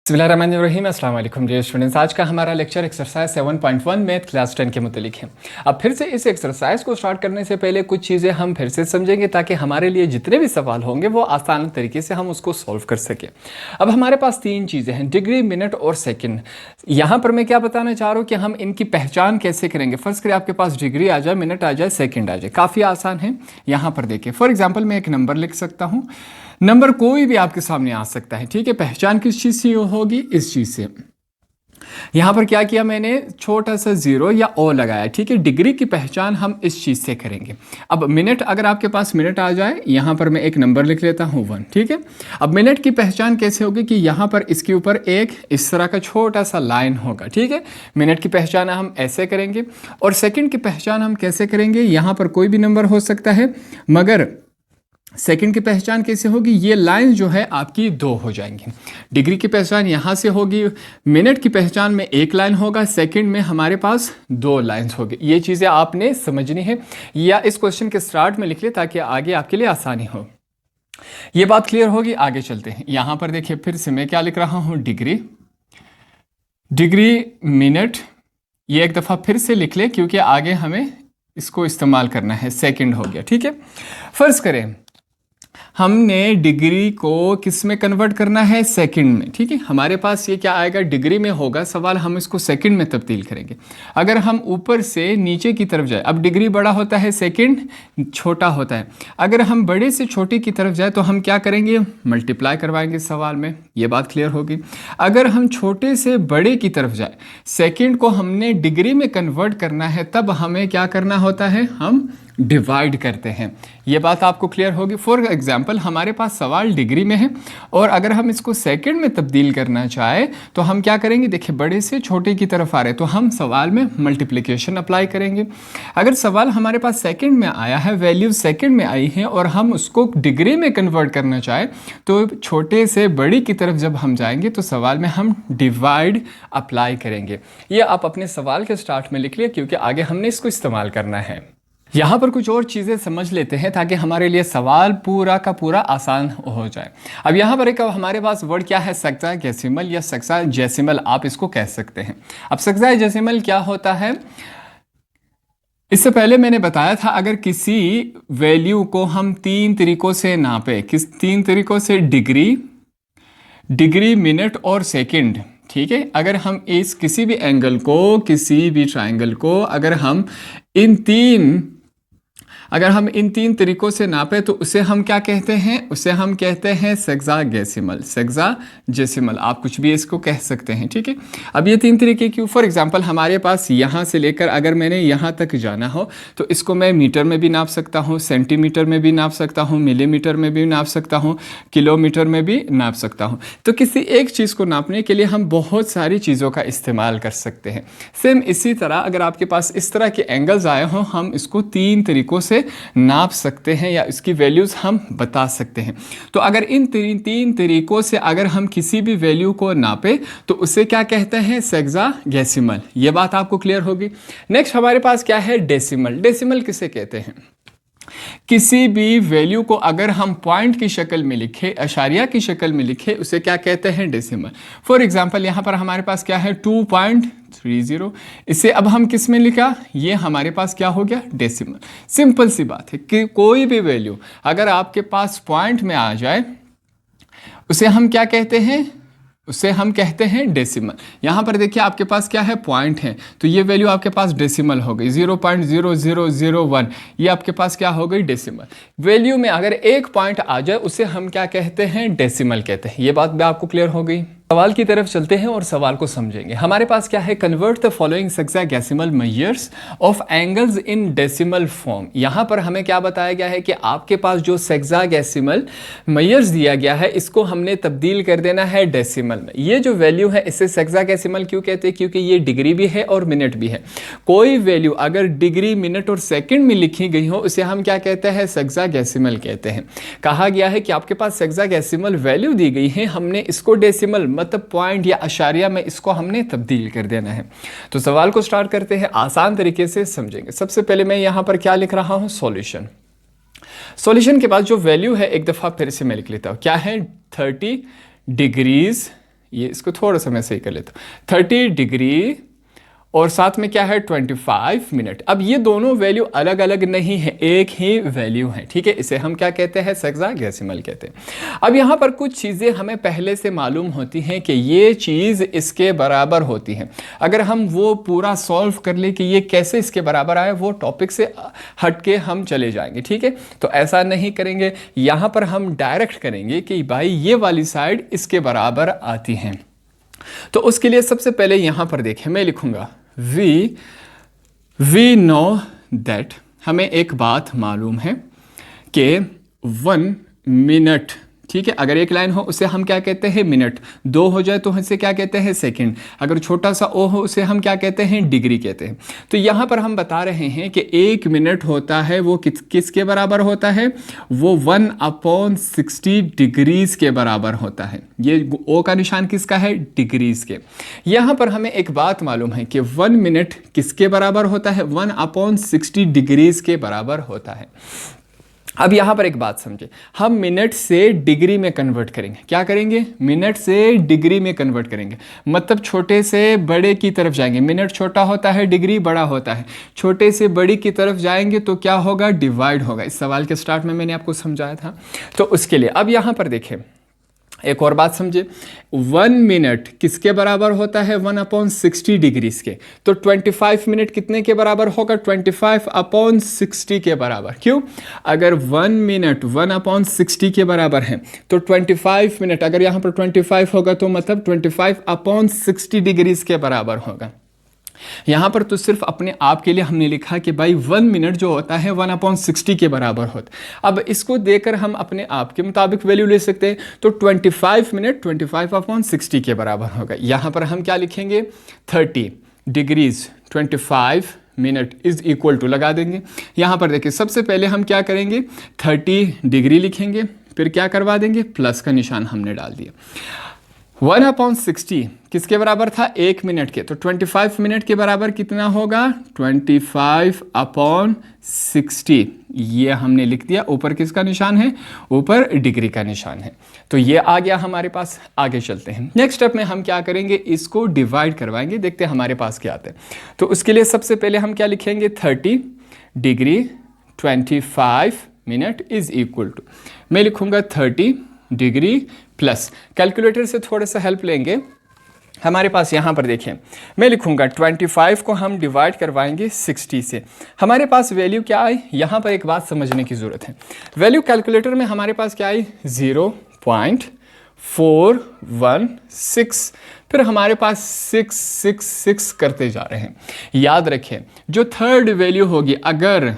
बिस्मिल्लाहिर्रहमानिर्रहीम अस्सलाम वालेकुम डियर स्टूडेंट्स। आज का हमारा लेक्चर एक्सरसाइज 7.1 मैथ क्लास 10 के मुतालिक है। अब फिर से इस एक्सरसाइज को स्टार्ट करने से पहले कुछ चीज़ें हम फिर से समझेंगे ताकि हमारे लिए जितने भी सवाल होंगे वो आसान तरीके से हम उसको सॉल्व कर सकें। अब हमारे पास तीन चीज़ें हैं, डिग्री, मिनट और सेकेंड। यहाँ पर मैं क्या बताना चाह रहा हूँ कि हम इनकी पहचान कैसे करेंगे। फर्स्ट करें आपके पास डिग्री आ जाए, मिनट आ जाए, सेकेंड आ जाए, काफ़ी आसान है। यहाँ पर देखिए, फॉर एग्जाम्पल मैं एक नंबर लिख सकता हूँ। नंबर कोई भी आपके सामने आ सकता है, ठीक है। पहचान किस चीज़ से होगी? इस चीज़ से। यहाँ पर क्या किया मैंने, छोटा सा जीरो या ओ लगाया, ठीक है। डिग्री की पहचान हम इस चीज़ से करेंगे। अब मिनट, अगर आपके पास मिनट आ जाए, यहाँ पर मैं एक नंबर लिख लेता हूँ 1, ठीक है। अब मिनट की पहचान कैसे होगी कि यहाँ पर इसके ऊपर एक इस तरह का छोटा सा लाइन होगा, ठीक है। मिनट की पहचान हम ऐसे करेंगे। और सेकेंड की पहचान हम कैसे करेंगे? यहाँ पर कोई भी नंबर हो सकता है, मगर सेकंड की पहचान कैसे होगी? ये लाइन जो है आपकी 2 हो जाएंगी। डिग्री की पहचान यहाँ से होगी, मिनट की पहचान में एक लाइन होगा, सेकंड में हमारे पास 2 लाइंस होगी। ये चीज़ें आपने समझनी है या इस क्वेश्चन के स्टार्ट में लिख ले ताकि आगे आपके लिए आसानी हो। ये बात क्लियर होगी, आगे चलते हैं। यहाँ पर देखिए, फिर से मैं क्या लिख रहा हूँ, डिग्री, डिग्री, मिनट। ये एक दफ़ा फिर से लिख ले क्योंकि आगे हमें इसको इस्तेमाल करना है। सेकेंड हो गया, ठीक है। फर्ज करें हमने डिग्री को किस में कन्वर्ट करना है? सेकंड में, ठीक है। हमारे पास ये क्या आएगा? डिग्री में होगा सवाल, हम इसको सेकंड में तब्दील करेंगे। अगर हम ऊपर से नीचे की तरफ जाए, अब डिग्री बड़ा होता है, सेकंड छोटा होता है। अगर हम बड़े से छोटे की तरफ जाए तो हम क्या करेंगे? मल्टीप्लाई करवाएंगे सवाल में। ये बात क्लियर होगी। अगर हम छोटे से बड़े की तरफ जाए, सेकंड को हमने डिग्री में कन्वर्ट करना है, तब हमें क्या करना होता है? हम डिवाइड करते हैं। ये बात आपको क्लियर होगी। फॉर एग्जाम्पल हमारे पास सवाल डिग्री में है और अगर हम इसको सेकंड में तब्दील करना चाहे तो हम क्या करेंगे? देखिए, बड़े से छोटे की तरफ आ रहे हैं तो हम सवाल में मल्टीप्लिकेशन अप्लाई करेंगे। अगर सवाल हमारे पास सेकंड में आया है, वैल्यू सेकंड में आई है और हम उसको डिग्री में कन्वर्ट करना चाहे तो छोटे से बड़ी की तरफ जब हम जाएंगे तो सवाल में हम डिवाइड अप्लाई करेंगे। ये आप अपने सवाल के स्टार्ट में लिख लिया क्योंकि आगे हमने इसको इस्तेमाल करना है। यहाँ पर कुछ और चीज़ें समझ लेते हैं ताकि हमारे लिए सवाल पूरा का पूरा आसान हो जाए। अब यहाँ पर एक हमारे पास वर्ड क्या है? सेक्साजेसिमल या सेक्साजेसिमल आप इसको कह सकते हैं। अब सेक्साजेसिमल क्या होता है? इससे पहले मैंने बताया था, अगर किसी वैल्यू को हम 3 तरीकों से नापे, किस 3 तरीकों से? डिग्री, मिनट और सेकेंड, ठीक है। अगर हम इस किसी भी एंगल को, किसी भी ट्राइंगल को अगर हम इन तीन तरीकों से नापे तो उसे हम क्या कहते हैं? उसे हम कहते हैं सेक्साजेसिमल। सेक्साजेसिमल आप कुछ भी इसको कह सकते हैं, ठीक है। अब ये 3 तरीके क्यों? फॉर एग्जांपल हमारे पास यहाँ से लेकर अगर मैंने यहाँ तक जाना हो तो इसको मैं मीटर में भी नाप सकता हूँ, सेंटीमीटर में भी नाप सकता हूँ, मिलीमीटर में भी नाप सकता हूँ, किलोमीटर में भी नाप सकता हूँ। तो किसी एक चीज़ को नापने के लिए हम बहुत सारी चीज़ों का इस्तेमाल कर सकते हैं। सेम इसी तरह अगर आपके पास इस तरह के एंगल्स आए हों, हम इसको 3 तरीकों से नाप सकते हैं या इसकी वैल्यूज हम बता सकते हैं। तो अगर इन 3 तरीकों से अगर हम किसी भी वैल्यू को नापे तो उसे क्या कहते हैं? सेक्साजेसिमल। ये बात आपको क्लियर होगी। नेक्स्ट हमारे पास क्या है? डेसिमल। डेसिमल किसे कहते हैं? किसी भी वैल्यू को अगर हम पॉइंट की शक्ल में लिखे, अशारिया की शक्ल में लिखे, उसे क्या कहते हैं? डेसिमल। फॉर एग्जांपल यहाँ पर हमारे पास क्या है? 2.30। इसे अब हम किस में लिखा? ये हमारे पास क्या हो गया? डेसिमल। सिंपल सी बात है कि कोई भी वैल्यू अगर आपके पास पॉइंट में आ जाए उसे हम क्या कहते हैं? उसे हम कहते हैं डेसिमल। यहाँ पर देखिए आपके पास क्या है? पॉइंट है, तो ये वैल्यू आपके पास डेसिमल हो गई। 0.0001 ये आपके पास क्या हो गई? डेसिमल। वैल्यू में अगर एक पॉइंट आ जाए उसे हम क्या कहते हैं? डेसिमल कहते हैं। ये बात भी आपको क्लियर हो गई। सवाल की तरफ चलते हैं और सवाल को समझेंगे। हमारे पास क्या है? Convert the following sexagesimal measures of angles in decimal form. यहाँ पर हमें क्या बताया गया है कि आपके पास जो सेक्साजेसिमल मेजर्स दिया गया है इसको हमने तब्दील कर देना है डेसिमल में। ये जो वैल्यू है इसे सेक्साजेसिमल क्यों कहते हैं? क्योंकि ये डिग्री भी है और मिनट भी है। कोई वैल्यू अगर डिग्री, मिनट और सेकेंड में लिखी गई हो उसे हम क्या कहते हैं? सेक्साजेसिमल कहते हैं। कहा गया है कि आपके पास सेक्साजेसिमल वैल्यू दी गई है, हमने इसको डेसिमल मतलब पॉइंट या अशारिया में इसको हमने तब्दील कर देना है। तो सवाल को स्टार्ट करते हैं, आसान तरीके से समझेंगे। सबसे पहले मैं यहाँ पर क्या लिख रहा हूँ? सॉल्यूशन। सॉल्यूशन के बाद जो वैल्यू है एक दफ़ा फिर से मैं लिख लेता हूँ, क्या है? 30 डिग्रीज ये इसको थोड़ा सा मैं सही कर लेता हूँ, 30 डिग्री और साथ में क्या है 25 मिनट। अब ये दोनों वैल्यू अलग अलग नहीं है, एक ही वैल्यू है, ठीक है। इसे हम क्या कहते हैं, सेक्साडेसिमल कहते हैं। अब यहाँ पर कुछ चीज़ें हमें पहले से मालूम होती हैं कि ये चीज़ इसके बराबर होती है। अगर हम वो पूरा सॉल्व कर ले कि ये कैसे इसके बराबर आए, वो टॉपिक से हट के हम चले जाएंगे, ठीक है। तो ऐसा नहीं करेंगे, यहाँ पर हम डायरेक्ट करेंगे कि भाई ये वाली साइड इसके बराबर आती है। तो उसके लिए सबसे पहले यहाँ पर देखें, मैं लिखूंगा वी नो दैट, हमें एक बात मालूम है कि 1 मिनट, ठीक है। अगर एक लाइन हो उसे हम क्या कहते हैं, मिनट। 2 हो जाए तो इसे क्या कहते हैं, सेकंड। अगर छोटा सा ओ हो उसे हम क्या कहते हैं, डिग्री कहते हैं। तो यहाँ पर हम बता रहे हैं कि 1 मिनट होता है वो किसके बराबर होता है, वो 1/60 डिग्रीज के बराबर होता है। ये ओ का निशान किसका है, डिग्रीज के। यहाँ पर हमें एक बात मालूम है कि 1 मिनट किसके बराबर होता है, 1/60 डिग्रीज के बराबर होता है। अब यहाँ पर एक बात समझे, हम मिनट से डिग्री में कन्वर्ट करेंगे। क्या करेंगे, मिनट से डिग्री में कन्वर्ट करेंगे, मतलब छोटे से बड़े की तरफ जाएंगे। मिनट छोटा होता है, डिग्री बड़ा होता है। छोटे से बड़ी की तरफ जाएंगे तो क्या होगा, डिवाइड होगा। इस सवाल के स्टार्ट में मैंने आपको समझाया था। तो उसके लिए अब यहाँ पर देखें, एक और बात समझे, 1 मिनट किसके बराबर होता है, 1/60 डिग्रीज के। तो 25 मिनट कितने के बराबर होगा, 25/60 के बराबर। क्यों, अगर 1 मिनट 1/60 के बराबर है तो 25 मिनट, अगर यहाँ पर 25 होगा तो मतलब 25/60 डिग्रीज के बराबर होगा। यहाँ पर तो सिर्फ अपने आप के लिए हमने लिखा कि भाई 1 मिनट जो होता है 1/60 के बराबर होता। अब इसको देकर हम अपने आप के मुताबिक वैल्यू ले सकते हैं। तो 25 मिनट 25/60 के बराबर होगा। यहाँ पर हम क्या लिखेंगे, 30 degrees 25 minute is equal to लगा देंगे। यहाँ पर देखिए, सबसे पहले हम क्या करेंगे, 30 डिग्री लिखेंगे, फिर क्या करवा देंगे, प्लस का निशान हमने डाल दिया। 1/60 किसके बराबर था, 1 मिनट के। तो 25 मिनट के बराबर कितना होगा, 25/60। ये हमने लिख दिया। ऊपर किसका निशान है, ऊपर डिग्री का निशान है। तो ये आ गया हमारे पास। आगे चलते हैं, नेक्स्ट स्टेप में हम क्या करेंगे, इसको डिवाइड करवाएंगे, देखते हैं हमारे पास क्या आता है। तो उसके लिए सबसे पहले हम क्या लिखेंगे, 30 degree 25 minute is equal to, मैं लिखूंगा 30 डिग्री प्लस, कैलकुलेटर से थोड़ा सा हेल्प लेंगे। हमारे पास यहाँ पर देखें, मैं लिखूंगा 25 को हम डिवाइड करवाएंगे 60 से। हमारे पास वैल्यू क्या आई, यहाँ पर एक बात समझने की ज़रूरत है। वैल्यू कैलकुलेटर में हमारे पास क्या आई, 0.416। फिर हमारे पास 666 करते जा रहे हैं। याद रखें, जो थर्ड वैल्यू होगी, अगर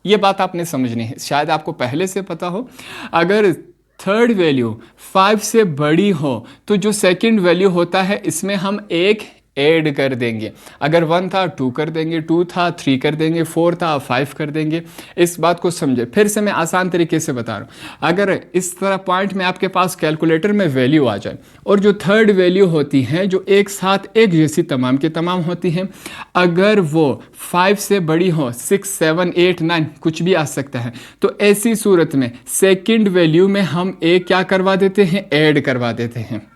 ये बात आपने समझनी है, शायद आपको पहले से पता हो, अगर थर्ड वैल्यू 5 से बड़ी हो तो जो सेकंड वैल्यू होता है इसमें हम एक ऐड कर देंगे। अगर 1 था 2 कर देंगे, 2 था 3 कर देंगे, 4 था 5 कर देंगे। इस बात को समझे। फिर से मैं आसान तरीके से बता रहा हूँ, अगर इस तरह पॉइंट में आपके पास कैलकुलेटर में वैल्यू आ जाए और जो थर्ड वैल्यू होती हैं जो एक साथ एक जैसी तमाम के तमाम होती हैं, अगर वो 5 से बड़ी हो, 6, 7, 8, 9 कुछ भी आ सकता है, तो ऐसी सूरत में सेकंड वैल्यू में हम एक क्या करवा देते हैं, ऐड करवा देते हैं।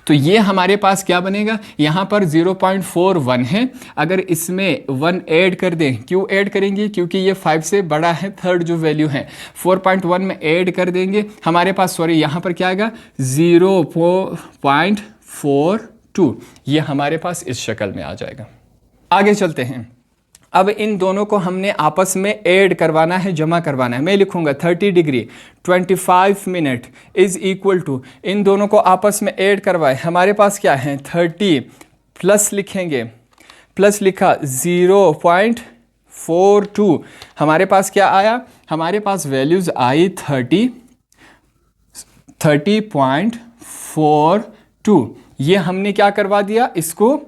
तो ये हमारे पास क्या बनेगा, यहाँ पर 0.41 है। अगर इसमें 1 ऐड कर दें, क्यों ऐड करेंगे, क्योंकि ये 5 से बड़ा है। थर्ड जो वैल्यू है 4.1 में ऐड कर देंगे, हमारे पास सॉरी यहाँ पर क्या आएगा 0.42। ये हमारे पास इस शक्ल में आ जाएगा। आगे चलते हैं। अब इन दोनों को हमने आपस में ऐड करवाना है, जमा करवाना है। मैं लिखूंगा 30 degree 25 minute is equal to, इन दोनों को आपस में ऐड करवाए। हमारे पास क्या है, 30 प्लस लिखेंगे, प्लस लिखा 0.42। हमारे पास क्या आया, हमारे पास वैल्यूज आई 30.42। ये हमने क्या करवा दिया, इसको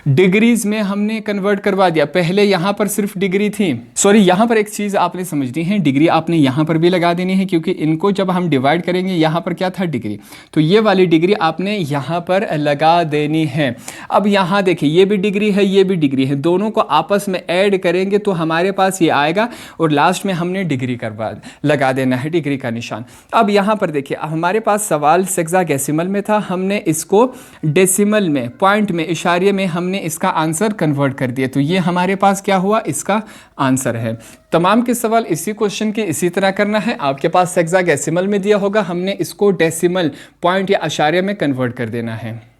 डिग्रीज में हमने कन्वर्ट करवा दिया। पहले यहां पर सिर्फ डिग्री थी, सॉरी, यहाँ पर एक चीज़ आपने समझनी है, डिग्री आपने यहाँ पर भी लगा देनी है, क्योंकि इनको जब हम डिवाइड करेंगे, यहाँ पर क्या था डिग्री, तो ये वाली डिग्री आपने यहाँ पर लगा देनी है। अब यहाँ देखिए ये भी डिग्री है, ये भी डिग्री है, दोनों को आपस में ऐड करेंगे तो हमारे पास ये आएगा और लास्ट में हमने डिग्री करवा लगा देना है, डिग्री का निशान। अब यहाँ पर देखिए हमारे पास सवाल सेक्साडेसिमल में था, हमने इसको डेसिमल में, पॉइंट में, इशारे में हमने इसका आंसर कन्वर्ट कर दिया, तो ये हमारे पास क्या हुआ, इसका आंसर है। तमाम के सवाल इसी क्वेश्चन के इसी तरह करना है। आपके पास सेक्साडेसिमल में दिया होगा, हमने इसको डेसिमल, पॉइंट या इशारे में कन्वर्ट कर देना है।